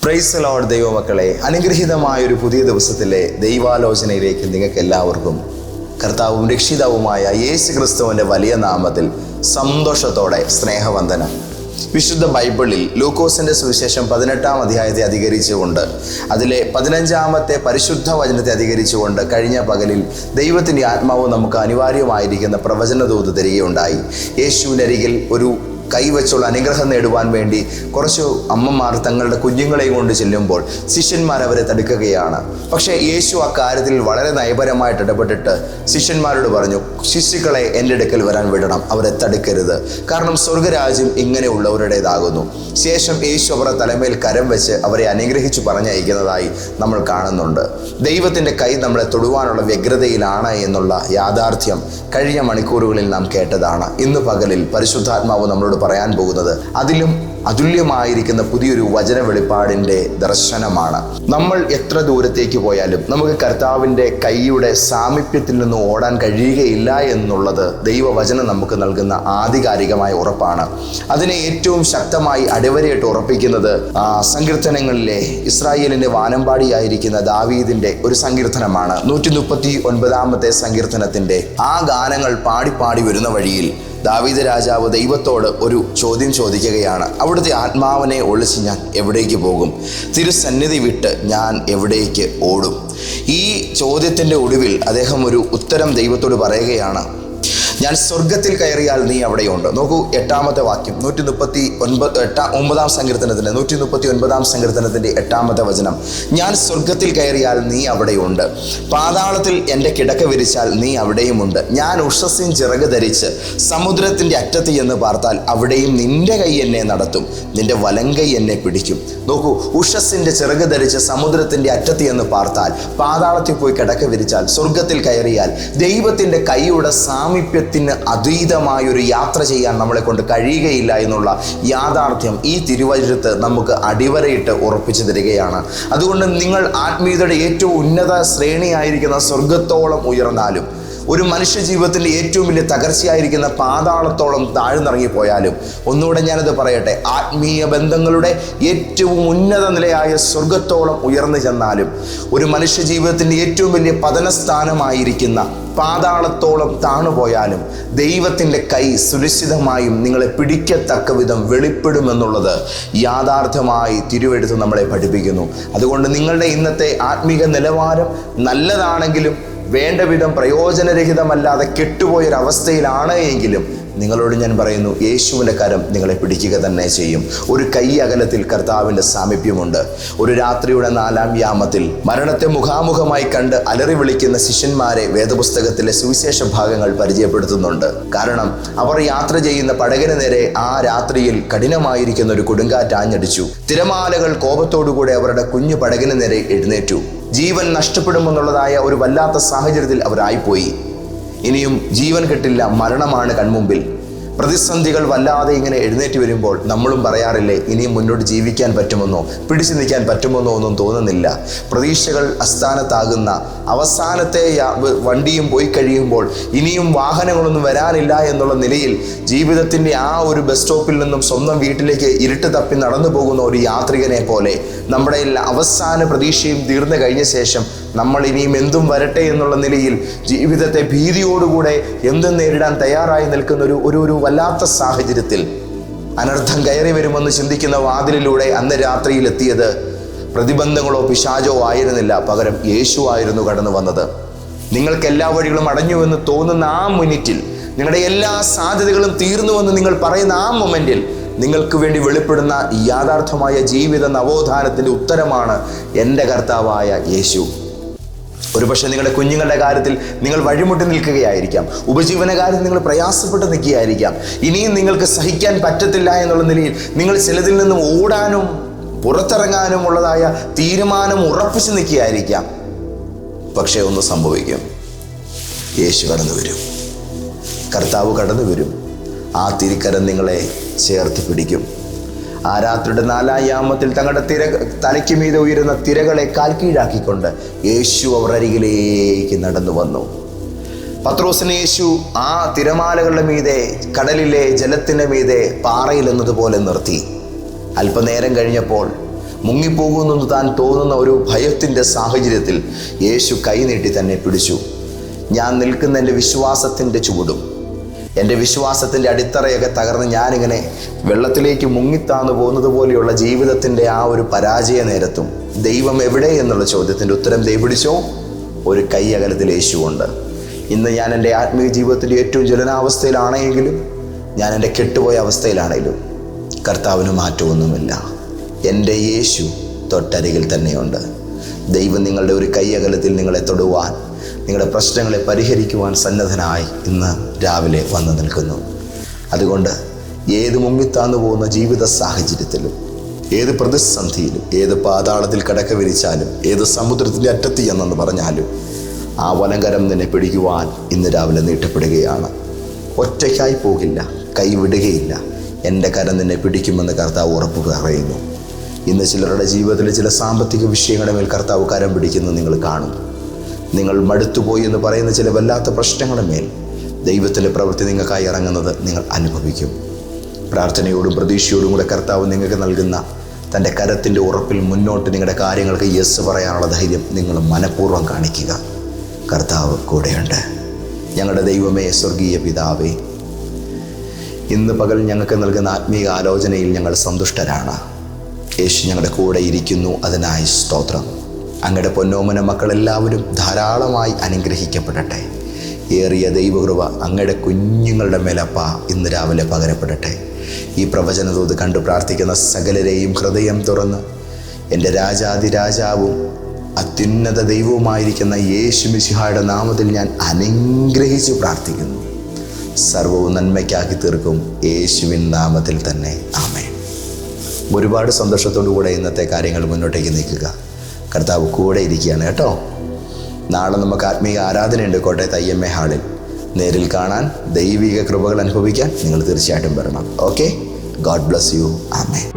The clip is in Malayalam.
പ്രൈസ് ദി ലോർഡ് ദൈവമക്കളെ, അനുഗ്രഹീതമായ ഒരു പുതിയ ദിവസത്തിലെ ദൈവാലോചനയിലേക്ക് നിങ്ങൾക്ക് എല്ലാവർക്കും കർത്താവും രക്ഷിതാവുമായ യേശു ക്രിസ്തുവിൻ്റെ വലിയ നാമത്തിൽ സന്തോഷത്തോടെ സ്നേഹവന്ദനം. വിശുദ്ധ ബൈബിളിൽ ലൂക്കോസിൻ്റെ സുവിശേഷം 18-ാം അധ്യായത്തെ അധികരിച്ചുകൊണ്ട് അതിലെ 15-ാമത്തെ പരിശുദ്ധ വചനത്തെ അധികരിച്ചുകൊണ്ട് കഴിഞ്ഞ പകലിൽ ദൈവത്തിൻ്റെ ആത്മാവ് നമുക്ക് അനിവാര്യമായിരിക്കുന്ന പ്രവചനദൂത് തരികയുണ്ടായി. യേശുവിനരികിൽ ഒരു കൈവച്ചുള്ള അനുഗ്രഹം നേടുവാൻ വേണ്ടി കുറച്ച് അമ്മമാർ തങ്ങളുടെ കുഞ്ഞുങ്ങളെയും കൊണ്ട് ചെല്ലുമ്പോൾ ശിഷ്യന്മാർ അവരെ തടുക്കുകയാണ്. പക്ഷേ യേശു ആ കാര്യത്തിൽ വളരെ നയപരമായിട്ട് ഇടപെട്ടിട്ട് ശിഷ്യന്മാരോട് പറഞ്ഞു, ശിശുക്കളെ എൻ്റെ അടുക്കൽ വരാൻ വിടണം, അവരെ തടുക്കരുത്, കാരണം സ്വർഗരാജ്യം ഇങ്ങനെയുള്ളവരുടേതാകുന്നു. ശേഷം യേശു അവരുടെ തലമേൽ കരം വെച്ച് അവരെ അനുഗ്രഹിച്ചു പറഞ്ഞയക്കുന്നതായി നമ്മൾ കാണുന്നുണ്ട്. ദൈവത്തിൻ്റെ കൈ നമ്മളെ തൊടുവാനുള്ള വ്യഗ്രതയിലാണ് എന്നുള്ള യാഥാർത്ഥ്യം കഴിഞ്ഞ മണിക്കൂറുകളിൽ നാം കേട്ടതാണ്. ഇന്ന് പകലിൽ പരിശുദ്ധാത്മാവ് നമ്മളോട് പറയാൻ പോകുന്നത് അതിലും അതുല്യമായിരിക്കുന്ന പുതിയൊരു വചന വെളിപ്പാടിൻ്റെ ദർശനമാണ്. നമ്മൾ എത്ര ദൂരത്തേക്ക് പോയാലും നമുക്ക് കർത്താവിൻ്റെ കൈയുടെ സാമീപ്യത്തിൽ നിന്ന് ഓടാൻ കഴിയുകയില്ല എന്നുള്ളത് ദൈവവചനം നമുക്ക് നൽകുന്ന ആധികാരികമായ ഉറപ്പാണ്. അതിനെ ഏറ്റവും ശക്തമായി അടിവരയിട്ട് ഉറപ്പിക്കുന്നത് സങ്കീർത്തനങ്ങളിലെ ഇസ്രായേലിൻ്റെ വാനമ്പാടിയായിരിക്കുന്ന ദാവീദിൻ്റെ ഒരു സങ്കീർത്തനമാണ്. 139-ാമത്തെ സങ്കീർത്തനത്തിൻ്റെ ആ ഗാനങ്ങൾ പാടി വരുന്ന വഴിയിൽ ദാവീദ് രാജാവ് ദൈവത്തോട് ഒരു ചോദ്യം ചോദിക്കുകയാണ്. അവിടുത്തെ ആത്മാവിനെ ഒളിച്ച് ഞാൻ എവിടേക്ക് പോകും? തിരുസന്നിധി വിട്ട് ഞാൻ എവിടേക്ക് ഓടും? ഈ ചോദ്യത്തിൻ്റെ ഒടുവിൽ അദ്ദേഹം ഒരു ഉത്തരം ദൈവത്തോട് പറയുകയാണ്. ഞാൻ സ്വർഗത്തിൽ കയറിയാൽ നീ അവിടെയുണ്ട്. നോക്കൂ, 8-ാമത്തെ വാക്യം, 139-ാം സങ്കീർത്തനത്തിൻ്റെ 139-ാം സങ്കീർത്തനത്തിൻ്റെ 8-ാമത്തെ വചനം. ഞാൻ സ്വർഗത്തിൽ കയറിയാൽ നീ അവിടെയുണ്ട്, പാതാളത്തിൽ എൻ്റെ കിടക്ക വിരിച്ചാൽ നീ അവിടെയുമുണ്ട്. ഞാൻ ഉഷസ്സിൻ ചിറക് ധരിച്ച് സമുദ്രത്തിൻ്റെ അറ്റത്ത് എന്ന് പാർത്താൽ അവിടെയും നിന്റെ കൈ എന്നെ നടത്തും, നിന്റെ വലങ്കൈ എന്നെ പിടിക്കും. നോക്കൂ, ഉഷസ്സിൻ്റെ ചിറക് ധരിച്ച് സമുദ്രത്തിൻ്റെ അറ്റത്ത് എന്ന് പാർത്താൽ, പാതാളത്തിൽ പോയി കിടക്ക വിരിച്ചാൽ, സ്വർഗത്തിൽ കയറിയാൽ ദൈവത്തിൻ്റെ കൈയുടെ സാമീപ്യത്തിന് അതീതമായൊരു യാത്ര ചെയ്യാൻ നമ്മളെ കൊണ്ട് കഴിയുകയില്ല എന്നുള്ള യാഥാർത്ഥ്യം ഈ തിരുവചനത്ത് നമുക്ക് അടിവരയിട്ട് ഉറപ്പിച്ചു തരികയാണ്. അതുകൊണ്ട് നിങ്ങൾ ആത്മീയതയുടെ ഏറ്റവും ഉന്നത ശ്രേണിയായിരിക്കുന്ന സ്വർഗത്തോളം ഉയർന്നാലും, ഒരു മനുഷ്യ ജീവിതത്തിൻ്റെ ഏറ്റവും വലിയ തകർച്ചയായിരിക്കുന്ന പാതാളത്തോളം താഴ്ന്നിറങ്ങിപ്പോയാലും, ഒന്നുകൂടെ ഞാനത് പറയട്ടെ, ആത്മീയ ബന്ധങ്ങളുടെ ഏറ്റവും ഉന്നത നിലയായ സ്വർഗത്തോളം ഉയർന്നു ചെന്നാലും, ഒരു മനുഷ്യ ജീവിതത്തിൻ്റെ ഏറ്റവും വലിയ പതനസ്ഥാനമായിരിക്കുന്ന പാതാളത്തോളം താണുപോയാലും ദൈവത്തിൻ്റെ കൈ സുരക്ഷിതമായും നിങ്ങളെ പിടിക്കത്തക്ക വിധം വെളിപ്പെടുമെന്നുള്ളത് യാഥാർത്ഥ്യമായി തിരുവെഴുത്ത് നമ്മളെ പഠിപ്പിക്കുന്നു. അതുകൊണ്ട് നിങ്ങളുടെ ഇന്നത്തെ ആത്മീക നിലവാരം നല്ലതാണെങ്കിലും വേണ്ട വിധം പ്രയോജനരഹിതമല്ലാതെ കെട്ടുപോയൊരവസ്ഥയിലാണ് എങ്കിലും നിങ്ങളോട് ഞാൻ പറയുന്നു, യേശുവിൻ്റെ കരം നിങ്ങളെ പിടിക്കുക തന്നെ ചെയ്യും. ഒരു കൈ അകലത്തിൽ കർത്താവിൻ്റെ സാമീപ്യമുണ്ട്. ഒരു രാത്രിയുടെ 4-ാം യാമത്തിൽ മരണത്തെ മുഖാമുഖമായി കണ്ട് അലറി വിളിക്കുന്ന ശിഷ്യന്മാരെ വേദപുസ്തകത്തിലെ സുവിശേഷ ഭാഗങ്ങൾ പരിചയപ്പെടുത്തുന്നുണ്ട്. കാരണം അവർ യാത്ര ചെയ്യുന്ന പടകിന് നേരെ ആ രാത്രിയിൽ കഠിനമായിരിക്കുന്ന ഒരു കൊടുങ്കാറ്റ് ആഞ്ഞടിച്ചു. തിരമാലകൾ കോപത്തോടുകൂടെ അവരുടെ കുഞ്ഞു പടകിന് നേരെ എഴുന്നേറ്റു. ജീവൻ നഷ്ടപ്പെടുമെന്നുള്ളതായ ഒരു വല്ലാത്ത സാഹചര്യത്തിൽ അവരായിപ്പോയി. ഇനിയും ജീവൻ കിട്ടില്ല, മരണമാണ് കൺമുമ്പിൽ. പ്രതിസന്ധികൾ വല്ലാതെ ഇങ്ങനെ എഴുന്നേറ്റ് വരുമ്പോൾ നമ്മളും പറയാറില്ലേ, ഇനിയും മുന്നോട്ട് ജീവിക്കാൻ പറ്റുമെന്നോ പിടിച്ചു നിൽക്കാൻ പറ്റുമെന്നോ ഒന്നും തോന്നുന്നില്ല. പ്രതീക്ഷകൾ അസ്ഥാനത്താകുന്ന അവസാനത്തെ വണ്ടിയും പോയി കഴിയുമ്പോൾ ഇനിയും വാഹനങ്ങളൊന്നും വരാനില്ല എന്നുള്ള നിലയിൽ ജീവിതത്തിൻ്റെ ആ ഒരു ബസ് സ്റ്റോപ്പിൽ നിന്നും സ്വന്തം വീട്ടിലേക്ക് ഇരുട്ട് തപ്പി നടന്നു പോകുന്ന ഒരു യാത്രികനെ പോലെ നമ്മുടെ അവസാന പ്രതീക്ഷയും തീർന്നു കഴിഞ്ഞ ശേഷം നമ്മൾ ഇനിയും എന്തും വരട്ടെ എന്നുള്ള നിലയിൽ ജീവിതത്തെ ഭീതിയോടുകൂടെ എന്തും നേരിടാൻ തയ്യാറായി നിൽക്കുന്ന ഒരു വല്ലാത്ത സാഹചര്യത്തിൽ അനർത്ഥം കയറി വരുമെന്ന് ചിന്തിക്കുന്ന വാതിലിലൂടെ അന്ന് രാത്രിയിൽ എത്തിയത് പ്രതിബന്ധങ്ങളോ പിശാചോ ആയിരുന്നില്ല, പകരം യേശു ആയിരുന്നു കടന്നു വന്നത്. നിങ്ങൾക്ക് എല്ലാ വഴികളും അടഞ്ഞുവെന്ന് തോന്നുന്ന ആ മിനിറ്റിൽ, നിങ്ങളുടെ എല്ലാ സാധ്യതകളും തീർന്നുവെന്ന് നിങ്ങൾ പറയുന്ന ആ മൊമെന്റിൽ നിങ്ങൾക്ക് വേണ്ടി വെളിപ്പെടുന്ന യാഥാർത്ഥമായ ജീവിത നവോത്ഥാനത്തിൻ്റെ ഉത്തരമാണ് എൻ്റെ കർത്താവായ യേശു. ഒരുപക്ഷെ നിങ്ങളുടെ കുഞ്ഞുങ്ങളുടെ കാര്യത്തിൽ നിങ്ങൾ വഴിമുട്ടി നിൽക്കുകയായിരിക്കാം, ഉപജീവന കാര്യത്തിൽ നിങ്ങൾ പ്രയാസപ്പെട്ട് നിൽക്കുകയായിരിക്കാം. ഇനിയും നിങ്ങൾക്ക് സഹിക്കാൻ പറ്റത്തില്ല എന്നുള്ള നിലയിൽ നിങ്ങൾ ചിലതിൽ നിന്നും ഓടാനും പുറത്തിറങ്ങാനും ഉള്ളതായ തീരുമാനം ഉറപ്പിച്ച് നിൽക്കുകയായിരിക്കാം. പക്ഷേ ഒന്ന് സംഭവിക്കും, യേശു കടന്നു വരും, കർത്താവ് കടന്നു വരും. ആ തിരിക്കരം നിങ്ങളെ ചേർത്ത് പിടിക്കും. ആ രാത്രിയുടെ 4-ാം യാമത്തിൽ തങ്ങളുടെ തലയ്ക്ക് മീതെ ഉയരുന്ന തിരകളെ കാൽക്കീഴാക്കിക്കൊണ്ട് യേശു അവർ അരികിലേക്ക് നടന്നു വന്നു. പത്രോസിനെ യേശു ആ തിരമാലകളുടെ മീതെ, കടലിലെ ജലത്തിൻ്റെ മീതെ പാറയിൽ എന്നതുപോലെ നിർത്തി. അല്പനേരം കഴിഞ്ഞപ്പോൾ മുങ്ങിപ്പോകുമെന്ന് താൻ തോന്നുന്ന ഒരു ഭയത്തിൻ്റെ സാഹചര്യത്തിൽ യേശു കൈനീട്ടി തന്നെ പിടിച്ചു. ഞാൻ നിൽക്കുന്ന എൻ്റെ വിശ്വാസത്തിൻ്റെ ചുവടും എൻ്റെ വിശ്വാസത്തിൻ്റെ അടിത്തറയൊക്കെ തകർന്ന് ഞാനിങ്ങനെ വെള്ളത്തിലേക്ക് മുങ്ങിത്താന്നു പോകുന്നത് പോലെയുള്ള ജീവിതത്തിൻ്റെ ആ ഒരു പരാജയ നേരത്തും ദൈവം എവിടെ എന്നുള്ള ചോദ്യത്തിൻ്റെ ഉത്തരം ദൈവം പിടിച്ചോ? ഒരു കൈ അകലത്തിൽ യേശുവുണ്ട്. ഇന്ന് ഞാൻ എൻ്റെ ആത്മീയ ജീവിതത്തിൻ്റെ ഏറ്റവും ജ്വലനാവസ്ഥയിലാണെങ്കിലും, ഞാൻ എൻ്റെ കെട്ടുപോയ അവസ്ഥയിലാണെങ്കിലും കർത്താവിന് മാറ്റമൊന്നുമില്ല. എൻ്റെ യേശു തൊട്ടരികിൽ തന്നെയുണ്ട്. ദൈവം നിങ്ങളുടെ ഒരു കൈ അകലത്തിൽ നിങ്ങളെ തൊടുവാൻ, നിങ്ങളുടെ പ്രശ്നങ്ങളെ പരിഹരിക്കുവാൻ സന്നദ്ധനായി ഇന്ന് രാവിലെ വന്നു നിൽക്കുന്നു. അതുകൊണ്ട് ഏത് മുങ്ങിത്താന്നു പോകുന്ന ജീവിത സാഹചര്യത്തിലും, ഏത് പ്രതിസന്ധിയിലും, ഏത് പാതാളത്തിൽ കടക്ക വിരിച്ചാലും, ഏത് സമുദ്രത്തിൻ്റെ അറ്റത്ത് ചെന്നെന്ന് പറഞ്ഞാലും ആ വലങ്കരം നിന്നെ പിടിക്കുവാൻ ഇന്ന് രാവിലെ നീട്ടപ്പെടുകയാണ്. ഒറ്റയ്ക്കായി പോകില്ല, കൈവിടുകയില്ല. എൻ്റെ കരം നിന്നെ പിടിക്കുമെന്ന് കർത്താവ് ഉറപ്പ് പറയുന്നു. ഇന്ന് ചിലരുടെ ജീവിതത്തിലെ ചില സാമ്പത്തിക വിഷയങ്ങളുടെ മേൽ കർത്താവ് കരം പിടിക്കുന്നത് നിങ്ങൾ കാണും. നിങ്ങൾ മടുത്തുപോയി എന്ന് പറയുന്ന ചില വല്ലാത്ത പ്രശ്നങ്ങളുടെ മേൽ ദൈവത്തിൻ്റെ പ്രവൃത്തി നിങ്ങൾക്കായി ഇറങ്ങുന്നത് നിങ്ങൾ അനുഭവിക്കും. പ്രാർത്ഥനയോടും പ്രതീക്ഷയോടും കൂടെ കർത്താവ് നിങ്ങൾക്ക് നൽകുന്ന തൻ്റെ കരത്തിൻ്റെ ഉറപ്പിൽ മുന്നോട്ട് നിങ്ങളുടെ കാര്യങ്ങൾക്ക് യെസ് പറയാനുള്ള ധൈര്യം നിങ്ങൾ മനഃപൂർവ്വം കാണിക്കുക. കർത്താവ് കൂടെയുണ്ട്. ഞങ്ങളുടെ ദൈവമേ, സ്വർഗീയ പിതാവേ, ഇന്ന് പകൽ ഞങ്ങൾക്ക് നൽകുന്ന ആത്മീയ ആലോചനയിൽ ഞങ്ങൾ സന്തുഷ്ടരാണ്. യേശു ഞങ്ങളുടെ കൂടെ ഇരിക്കുന്നു, അതിനായി സ്തോത്രം. അങ്ങയുടെ പൊന്നോമന മക്കളെല്ലാവരും ധാരാളമായി അനുഗ്രഹിക്കപ്പെടട്ടെ. ഏറിയ ദൈവകൃപ അങ്ങയുടെ കുഞ്ഞുങ്ങളുടെ മേലപ്പ ഇന്ന് രാവിലെ പകരപ്പെടട്ടെ. ഈ പ്രവചനതോത് കണ്ടു പ്രാർത്ഥിക്കുന്ന സകലരെയും ഹൃദയം തുറന്ന് എൻ്റെ രാജാതിരാജാവും അത്യുന്നത ദൈവവുമായിരിക്കുന്ന യേശു മിശിഹായുടെ നാമത്തിൽ ഞാൻ അനുഗ്രഹിച്ച് പ്രാർത്ഥിക്കുന്നു. സർവവും നന്മയ്ക്കാക്കി തീർക്കും യേശുവിൻ നാമത്തിൽ തന്നെ. ആമേൻ. ഒരുപാട് സന്തോഷത്തോടു കൂടെ ഇന്നത്തെ കാര്യങ്ങൾ മുന്നോട്ടേക്ക് നീക്കുക. കർത്താവ് കൂടെ ഇരിക്കുകയാണ് കേട്ടോ. നാളെ നമുക്ക് ആത്മീയ ആരാധനയുണ്ട് കോട്ടയത്ത് IMA ഹാളിൽ. നേരിൽ കാണാൻ, ദൈവിക കൃപകൾ അനുഭവിക്കാൻ നിങ്ങൾ തീർച്ചയായിട്ടും വരണം. Okay, God bless you. Amen.